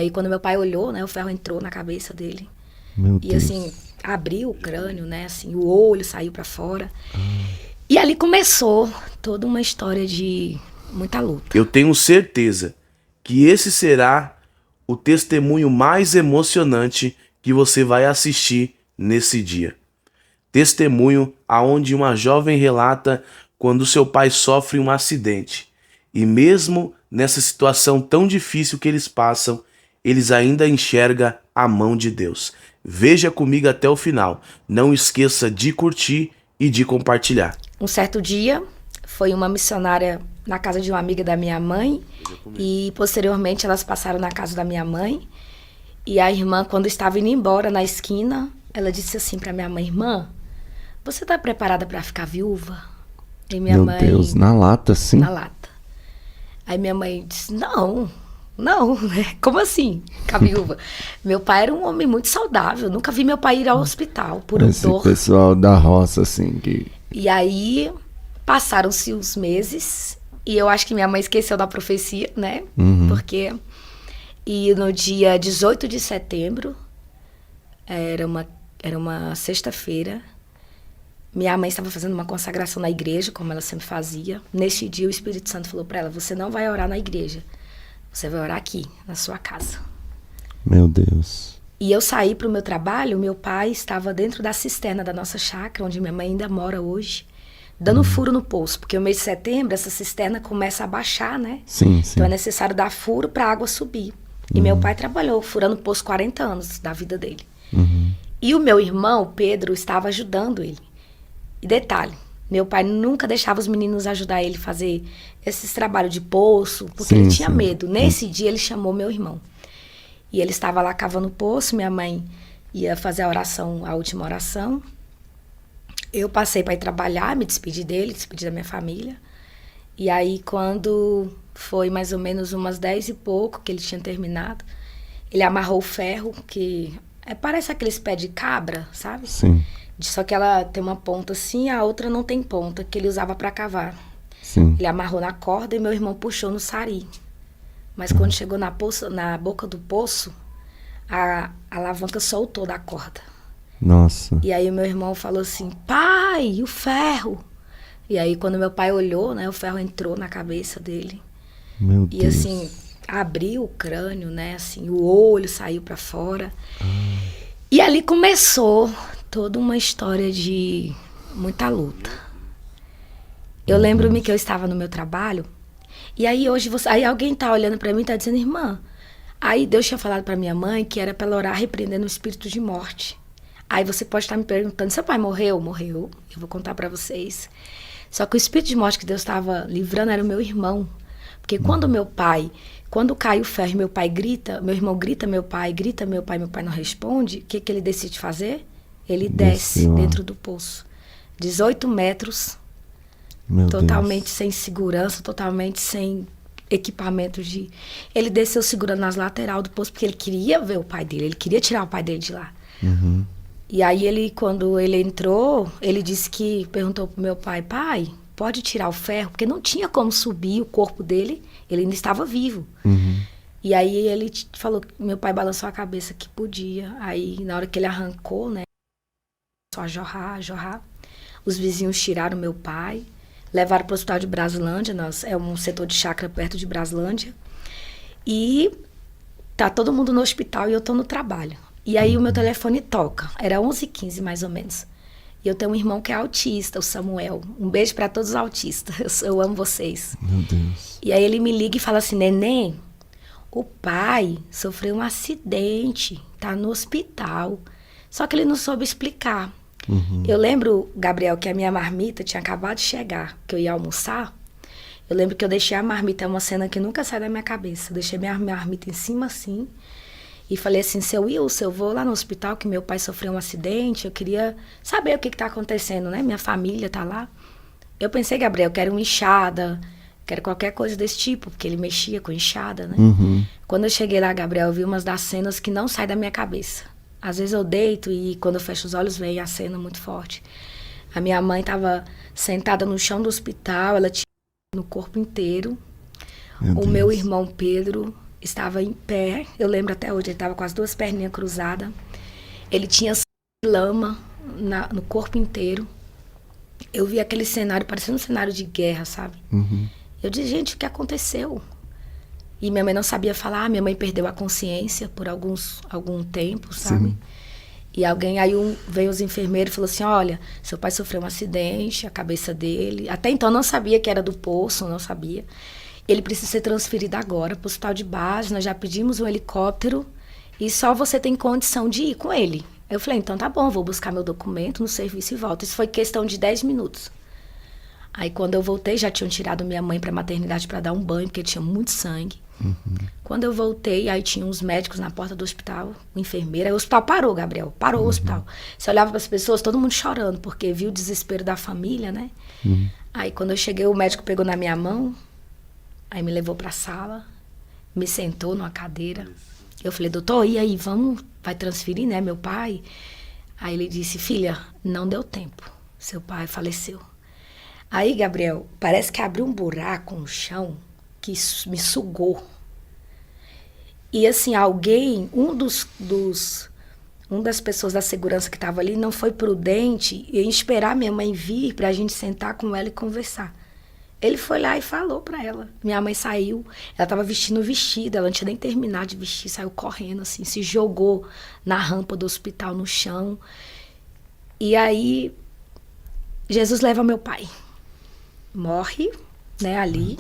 Aí quando meu pai olhou, né, o ferro entrou na cabeça dele. Meu E assim, Deus. abriu o crânio, né, assim, o olho saiu pra fora. E ali começou toda uma história de muita luta. Eu tenho certeza que esse será o testemunho mais emocionante que você vai assistir nesse dia. Testemunho aonde uma jovem relata quando seu pai sofre um acidente. E mesmo nessa situação tão difícil que eles passam, eles ainda enxergam a mão de Deus. Veja comigo até o final. Não esqueça de curtir e de compartilhar. Um certo dia, foi uma missionária na casa de uma amiga da minha mãe. E posteriormente elas passaram na casa da minha mãe. E a irmã, quando estava indo embora na esquina, ela disse assim pra minha mãe: irmã, você tá preparada pra ficar viúva? E minha Meu mãe, Deus, na lata, sim. na lata. Aí minha mãe disse: não, não, né? Como assim, ficar viúva? Meu pai era um homem muito saudável, nunca vi meu pai ir ao hospital por Esse dor. pessoal da roça, assim, que... E aí passaram-se os meses e eu acho que minha mãe esqueceu da profecia, né? Porque e no dia 18 de setembro, era uma sexta-feira, minha mãe estava fazendo uma consagração na igreja, como ela sempre fazia. Neste dia o Espírito Santo falou para ela: você não vai orar na igreja, você vai orar aqui, na sua casa. Meu Deus. E eu saí para o meu trabalho, meu pai estava dentro da cisterna da nossa chácara, onde minha mãe ainda mora hoje, dando furo no poço, porque no mês de setembro essa cisterna começa a baixar, né? Sim, sim. Então é necessário dar furo para a água subir. E meu pai trabalhou furando poço 40 anos da vida dele. E o meu irmão, Pedro, estava ajudando ele. E detalhe, meu pai nunca deixava os meninos ajudar ele a fazer esses trabalhos de poço, porque Sim, ele tinha sim. medo. Nesse dia ele chamou meu irmão. E ele estava lá cavando o poço, minha mãe ia fazer a oração, a última oração. Eu passei para ir trabalhar, me despedi dele, despedi da minha família. E aí, quando foi mais ou menos umas 10 e pouco que ele tinha terminado, ele amarrou o ferro, que parece aqueles pés de cabra, sabe? Sim, Só que ela tem uma ponta assim, a outra não tem ponta, que ele usava para cavar. sim. Ele amarrou na corda e meu irmão puxou no sari. Mas quando chegou na boca do poço, a alavanca soltou da corda. Nossa. E aí o meu irmão falou assim: pai, o ferro! E aí quando meu pai olhou, né, o ferro entrou na cabeça dele. Meu E Deus. assim, abriu o crânio, né, assim, o olho saiu para fora. E ali começou toda uma história de muita luta. Eu lembro-me que eu estava no meu trabalho, e aí aí alguém tá olhando para mim e tá dizendo: irmã, aí Deus tinha falado para minha mãe que era para ela orar repreendendo o espírito de morte. Aí você pode estar me perguntando: seu pai morreu? Morreu. Eu vou contar para vocês. Só que o espírito de morte que Deus estava livrando era o meu irmão. Porque quando cai o ferro, meu pai grita, meu irmão grita, meu pai meu pai não responde, o que ele decide fazer? Ele desce Desceu. dentro do poço. 18 metros, Meu totalmente Deus. sem segurança, totalmente sem equipamentos de... Ele desceu segurando nas lateral do poço, porque ele queria ver o pai dele, ele queria tirar o pai dele de lá. E aí quando ele entrou, ele disse que perguntou pro meu pai: pai, pode tirar o ferro? Porque não tinha como subir o corpo dele, ele ainda estava vivo. E aí ele falou, meu pai balançou a cabeça que podia. Aí na hora que ele arrancou, né, começou a jorrar, a jorrar. Os vizinhos tiraram meu pai, levaram para o hospital de Braslândia, é um setor de chácara perto de Braslândia. E tá todo mundo no hospital e eu tô no trabalho. E aí o meu telefone toca, era 11h15 mais ou menos. E eu tenho um irmão que é autista, o Samuel. Um beijo para todos os autistas, eu amo vocês. Meu Deus. E aí ele me liga e fala assim: neném, o pai sofreu um acidente, tá no hospital. Só que ele não soube explicar. Eu lembro, Gabriel, que a minha marmita tinha acabado de chegar, que eu ia almoçar. Eu lembro que eu deixei a marmita, é uma cena que nunca sai da minha cabeça. Eu deixei minha marmita em cima assim e falei assim: seu Wilson, eu vou lá no hospital que meu pai sofreu um acidente, eu queria saber o que tá acontecendo, né? Minha família tá lá. Eu pensei: Gabriel, eu quero uma enxada, quero qualquer coisa desse tipo, porque ele mexia com enxada, né? Quando eu cheguei lá, Gabriel, eu vi umas das cenas que não saem da minha cabeça. Às vezes eu deito e quando eu fecho os olhos vem a cena muito forte. A minha mãe estava sentada no chão do hospital, ela tinha no corpo inteiro. O meu irmão Pedro estava em pé, eu lembro até hoje, ele estava com as duas perninhas cruzadas. Ele tinha lama no corpo inteiro. Eu vi aquele cenário, parecendo um cenário de guerra, sabe? Eu disse, gente, o que aconteceu? E minha mãe não sabia falar, minha mãe perdeu a consciência por algum tempo, sabe? Sim. E veio os enfermeiros e falou assim, olha, seu pai sofreu um acidente, a cabeça dele... Até então não sabia que era do poço, não sabia. Ele precisa ser transferido agora para o hospital de base, nós já pedimos um helicóptero e só você tem condição de ir com ele. Eu falei, então tá bom, vou buscar meu documento no serviço e volto. Isso foi questão de 10 minutos. Aí quando eu voltei, já tinham tirado minha mãe para a maternidade para dar um banho, porque tinha muito sangue. Quando eu voltei, aí tinha uns médicos na porta do hospital, uma enfermeira. Aí o hospital parou, Gabriel, parou o hospital. Você olhava para as pessoas, todo mundo chorando, porque viu o desespero da família, né? Aí quando eu cheguei, o médico pegou na minha mão, aí me levou para a sala, me sentou numa cadeira. Eu falei, doutor, e aí, vai transferir, né, meu pai? Aí ele disse, filha, não deu tempo, seu pai faleceu. Aí, Gabriel, parece que abriu um buraco no chão que me sugou. E assim, uma das pessoas da segurança que estava ali não foi prudente em esperar minha mãe vir para a gente sentar com ela e conversar. Ele foi lá e falou para ela. Minha mãe saiu, ela estava vestindo o vestido, ela não tinha nem terminado de vestir, saiu correndo assim, se jogou na rampa do hospital no chão. E aí, Jesus leva meu pai. Morre, né, ali.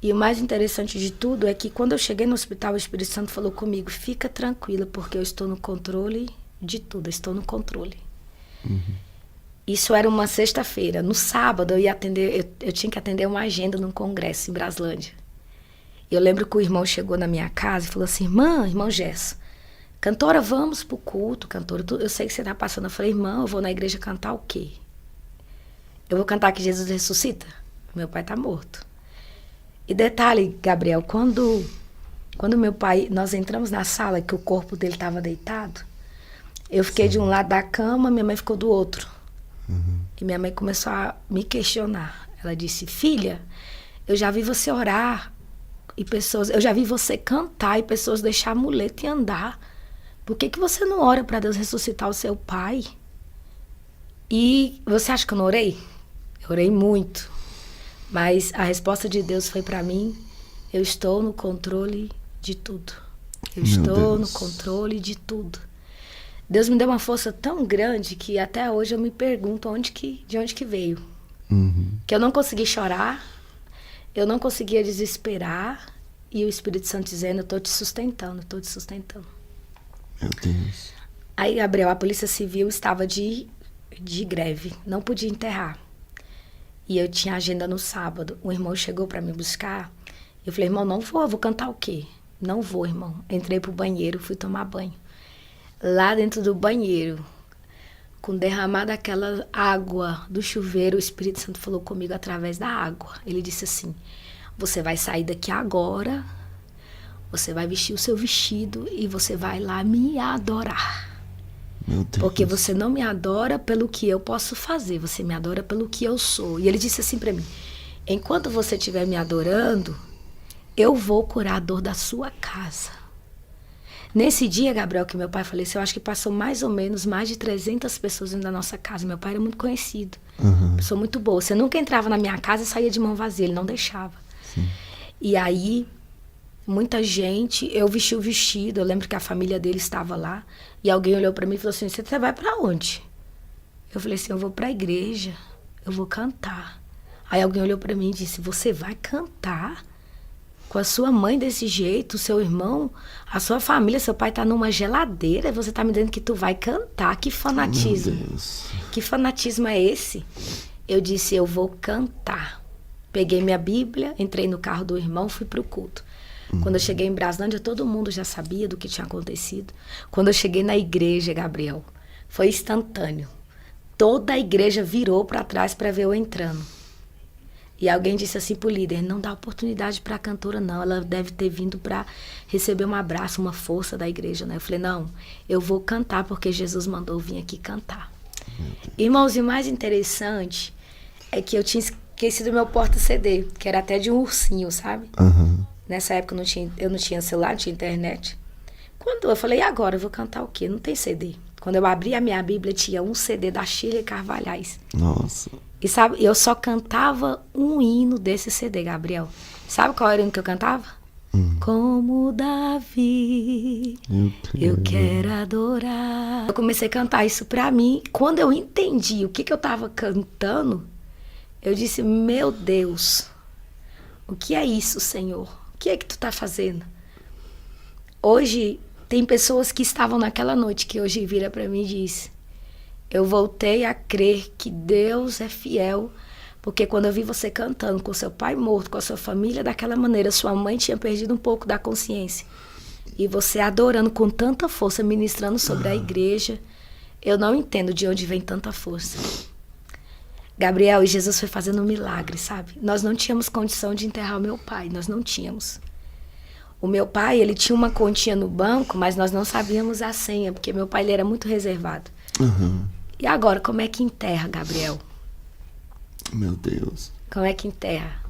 E o mais interessante de tudo é que quando eu cheguei no hospital, o Espírito Santo falou comigo, fica tranquila, porque eu estou no controle de tudo, eu estou no controle. Isso era uma sexta-feira. No sábado eu tinha que atender uma agenda num congresso em Braslândia. E eu lembro que o irmão chegou na minha casa e falou assim, irmão Gesso, cantora, vamos pro culto, cantora, eu sei que você tá passando. Eu falei, irmão, eu vou na igreja cantar o quê? Eu vou cantar que Jesus ressuscita? Meu pai tá morto. E detalhe, Gabriel, quando meu pai, nós entramos na sala, que o corpo dele estava deitado, eu fiquei de um lado da cama, minha mãe ficou do outro. E minha mãe começou a me questionar. Ela disse, filha, eu já vi você orar, eu já vi você cantar e pessoas deixar a muleta e andar. Por que você não ora para Deus ressuscitar o seu pai? E você acha que eu não orei? Eu orei muito. Mas a resposta de Deus foi para mim, eu estou no controle de tudo. Eu estou no controle de tudo. Deus me deu uma força tão grande que até hoje eu me pergunto de onde que veio. Que eu não consegui chorar, eu não conseguia desesperar, e o Espírito Santo dizendo, eu estou te sustentando, estou te sustentando. Meu Deus. Aí, Gabriel, a Polícia Civil estava de greve, não podia enterrar. E eu tinha agenda no sábado. Um irmão chegou para me buscar. Eu falei, irmão, não vou, eu vou cantar o quê? Não vou, irmão. Entrei pro banheiro, fui tomar banho. Lá dentro do banheiro, com derramada aquela água do chuveiro, o Espírito Santo falou comigo através da água. Ele disse assim, você vai sair daqui agora, você vai vestir o seu vestido e você vai lá me adorar. Meu Deus. Porque você não me adora pelo que eu posso fazer, você me adora pelo que eu sou. E ele disse assim para mim, enquanto você estiver me adorando, eu vou curar a dor da sua casa. Nesse dia, Gabriel, que meu pai faleceu, eu acho que passou mais ou menos mais de 300 pessoas dentro da nossa casa. Meu pai era muito conhecido, pessoa muito boa. Você nunca entrava na minha casa e saía de mão vazia, ele não deixava. Sim. E aí, muita gente, eu vesti o vestido, eu lembro que a família dele estava lá, e alguém olhou para mim e falou assim, você vai para onde? Eu falei assim, eu vou para a igreja, eu vou cantar. Aí alguém olhou para mim e disse, você vai cantar? Com a sua mãe desse jeito, o seu irmão, a sua família, seu pai tá numa geladeira e você tá me dizendo que tu vai cantar. Que fanatismo. Meu Deus. Que fanatismo é esse? Eu disse, eu vou cantar. Peguei minha Bíblia, entrei no carro do irmão, fui pro culto. Quando eu cheguei em Braslândia, todo mundo já sabia do que tinha acontecido. Quando eu cheguei na igreja, Gabriel, foi instantâneo. Toda a igreja virou para trás para ver eu entrando. E alguém disse assim pro líder, não dá oportunidade para a cantora não, ela deve ter vindo para receber um abraço, uma força da igreja, né? Eu falei, não, eu vou cantar porque Jesus mandou vir aqui cantar. Irmãos, e o mais interessante é que eu tinha esquecido meu porta-CD, que era até de um ursinho, sabe? Nessa época eu não tinha celular, não tinha internet. Quando eu falei, e agora? Eu vou cantar o quê? Não tem CD. Quando eu abri a minha Bíblia, tinha um CD da Shirley Carvalhais. Nossa. E sabe, eu só cantava um hino desse CD, Gabriel. Sabe qual era o hino que eu cantava? Como Davi, eu quero adorar. Eu comecei a cantar isso pra mim. Quando eu entendi o que eu tava cantando, eu disse, meu Deus, o que é isso, Senhor? O que é que tu tá fazendo? Hoje, tem pessoas que estavam naquela noite que hoje vira pra mim e diz, eu voltei a crer que Deus é fiel, porque quando eu vi você cantando com seu pai morto, com a sua família daquela maneira, sua mãe tinha perdido um pouco da consciência. E você adorando com tanta força, ministrando sobre a igreja, eu não entendo de onde vem tanta força. Gabriel, e Jesus foi fazendo um milagre, sabe? Nós não tínhamos condição de enterrar o meu pai, nós não tínhamos. O meu pai, ele tinha uma continha no banco, mas nós não sabíamos a senha, porque meu pai ele era muito reservado. E agora, como é que enterra, Gabriel? Meu Deus. Como é que enterra?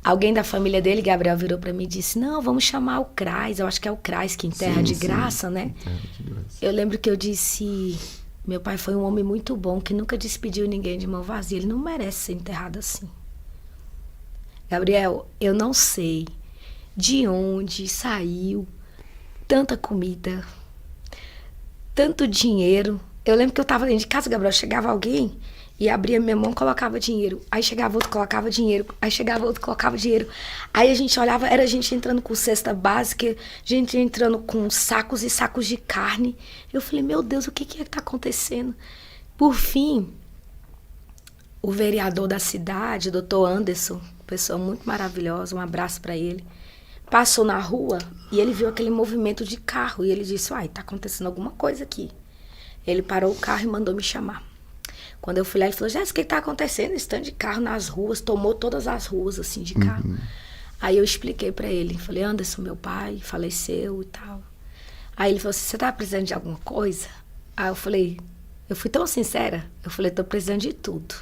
Alguém da família dele, Gabriel, virou pra mim e disse, não, vamos chamar o CRAS, eu acho que é o CRAS que enterra de graça, né? Enterra de graça. Eu lembro que eu disse, meu pai foi um homem muito bom, que nunca despediu ninguém de mão vazia, ele não merece ser enterrado assim. Gabriel, eu não sei de onde saiu tanta comida, tanto dinheiro. Eu lembro que eu tava dentro de casa, Gabriel, chegava alguém e abria minha mão, colocava dinheiro. Aí chegava outro, colocava dinheiro. Aí chegava outro, colocava dinheiro. Aí a gente olhava, era gente entrando com cesta básica, gente entrando com sacos e sacos de carne. Eu falei, meu Deus, o que é que tá acontecendo? Por fim, o vereador da cidade, doutor Anderson, pessoa muito maravilhosa, um abraço para ele, passou na rua e ele viu aquele movimento de carro e ele disse, uai, tá acontecendo alguma coisa aqui. Ele parou o carro e mandou me chamar. Quando eu fui lá, ele falou, Jéssica, o que tá acontecendo? Esse tanto de carro nas ruas, tomou todas as ruas, assim, de carro. Aí eu expliquei pra ele, falei, Anderson, meu pai faleceu e tal. Aí ele falou assim, você tá precisando de alguma coisa? Aí eu falei, eu fui tão sincera, eu falei, tô precisando de tudo.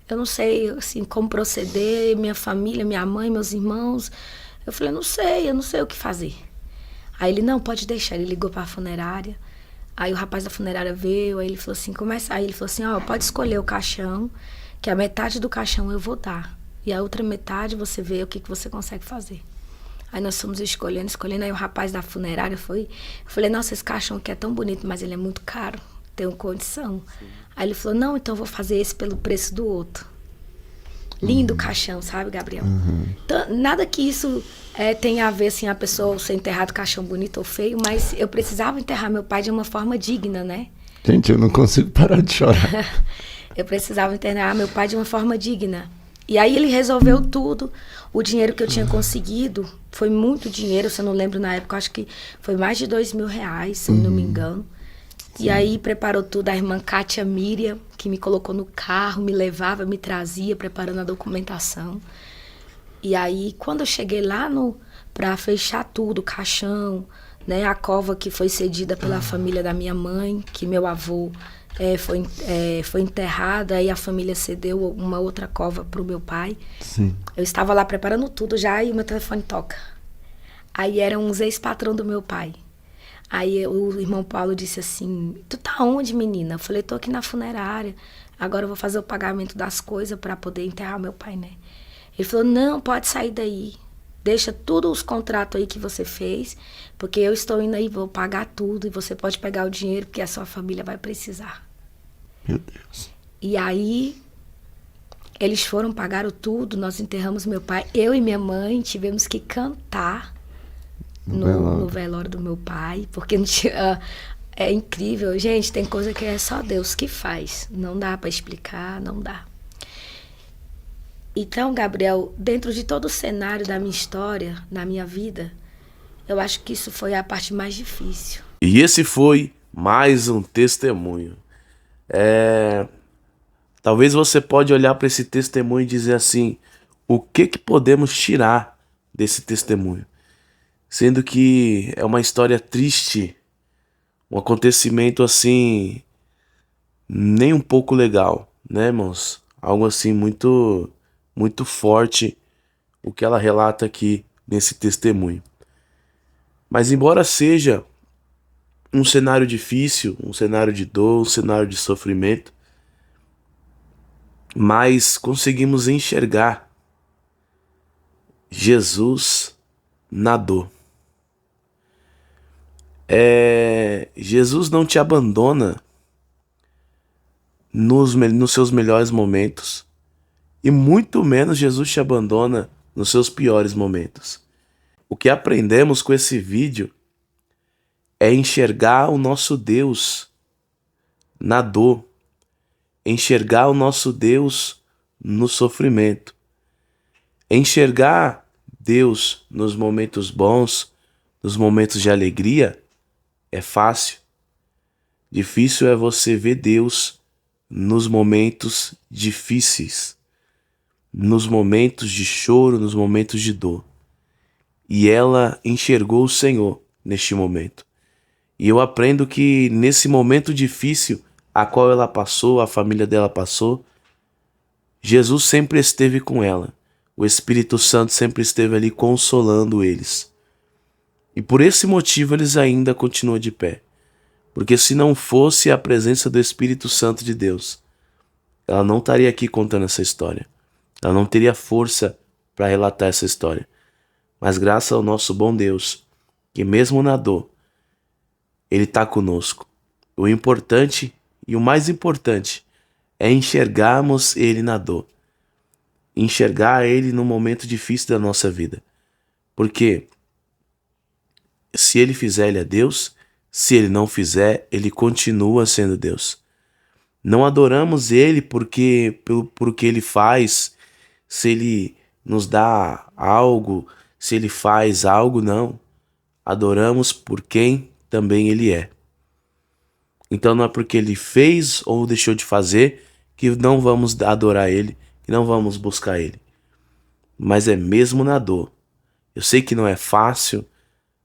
Eu não sei, assim, como proceder, minha família, minha mãe, meus irmãos. Eu falei, eu não sei o que fazer. Aí ele, não, pode deixar, ele ligou pra funerária. Aí o rapaz da funerária veio, aí ele falou assim, Aí ele falou assim, ó, pode escolher o caixão, que a metade do caixão eu vou dar. E a outra metade você vê o que você consegue fazer. Aí nós fomos escolhendo, aí o rapaz da funerária foi, eu falei, nossa, esse caixão aqui é tão bonito, mas ele é muito caro, tenho condição. Sim. Aí ele falou, não, então eu vou fazer esse pelo preço do outro. Lindo caixão, sabe, Gabriel? Então, nada que isso tenha a ver, assim, a pessoa ser enterrado caixão bonito ou feio, mas eu precisava enterrar meu pai de uma forma digna, né? Gente, eu não consigo parar de chorar. Eu precisava enterrar meu pai de uma forma digna. E aí ele resolveu tudo. O dinheiro que eu tinha conseguido foi muito dinheiro, se eu não lembro na época, acho que foi mais de R$2.000, se eu não me engano. Sim. E aí preparou tudo, a irmã Kátia Miriam, que me colocou no carro, me levava, me trazia, preparando a documentação. E aí, quando eu cheguei lá pra fechar tudo, o caixão, né, a cova que foi cedida pela família da minha mãe, que meu avô foi enterrado, aí a família cedeu uma outra cova pro meu pai. Sim. Eu estava lá preparando tudo já e o meu telefone toca. Aí eram uns ex-patrão do meu pai. Aí o irmão Paulo disse assim, tu tá onde, menina? Eu falei, tô aqui na funerária, agora eu vou fazer o pagamento das coisas para poder enterrar meu pai, né? Ele falou, não, pode sair daí, deixa todos os contratos aí que você fez, porque eu estou indo aí, vou pagar tudo e você pode pegar o dinheiro, porque a sua família vai precisar. Meu Deus. E aí, eles foram, pagaram tudo, nós enterramos meu pai, eu e minha mãe tivemos que cantar no velório do meu pai, porque não tinha, é incrível, gente, tem coisa que é só Deus que faz, não dá para explicar, não dá. Então, Gabriel, dentro de todo o cenário da minha história, na minha vida, eu acho que isso foi a parte mais difícil. E esse foi mais um testemunho. Talvez você pode olhar para esse testemunho e dizer assim, o que podemos tirar desse testemunho? Sendo que é uma história triste, um acontecimento assim, nem um pouco legal, né, irmãos? Algo assim muito, muito forte, o que ela relata aqui nesse testemunho. Mas embora seja um cenário difícil, um cenário de dor, um cenário de sofrimento, mas conseguimos enxergar Jesus na dor. Jesus não te abandona nos seus melhores momentos, e muito menos Jesus te abandona nos seus piores momentos. O que aprendemos com esse vídeo é enxergar o nosso Deus na dor, enxergar o nosso Deus no sofrimento, enxergar Deus nos momentos bons, nos momentos de alegria, é fácil. Difícil é você ver Deus nos momentos difíceis, nos momentos de choro, nos momentos de dor. E ela enxergou o Senhor neste momento. E eu aprendo que nesse momento difícil a qual ela passou, a família dela passou, Jesus sempre esteve com ela. O Espírito Santo sempre esteve ali consolando eles. E por esse motivo eles ainda continuam de pé. Porque se não fosse a presença do Espírito Santo de Deus, ela não estaria aqui contando essa história. Ela não teria força para relatar essa história. Mas graças ao nosso bom Deus, que mesmo na dor, Ele está conosco. O importante e o mais importante é enxergarmos Ele na dor. Enxergar Ele no momento difícil da nossa vida. Porque se Ele fizer, Ele é Deus. Se Ele não fizer, Ele continua sendo Deus. Não adoramos Ele por que Ele faz, se Ele nos dá algo, se Ele faz algo, não. Adoramos por quem também Ele é. Então não é porque Ele fez ou deixou de fazer que não vamos adorar Ele, que não vamos buscar Ele. Mas é mesmo na dor. Eu sei que não é fácil,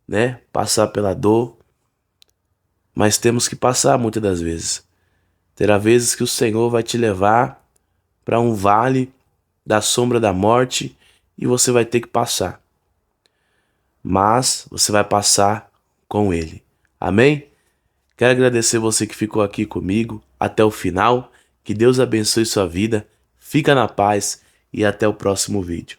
né, passar pela dor, mas temos que passar muitas das vezes. Terá vezes que o Senhor vai te levar para um vale da sombra da morte e você vai ter que passar. Mas você vai passar com Ele. Amém? Quero agradecer você que ficou aqui comigo até o final. Que Deus abençoe sua vida. Fica na paz e até o próximo vídeo.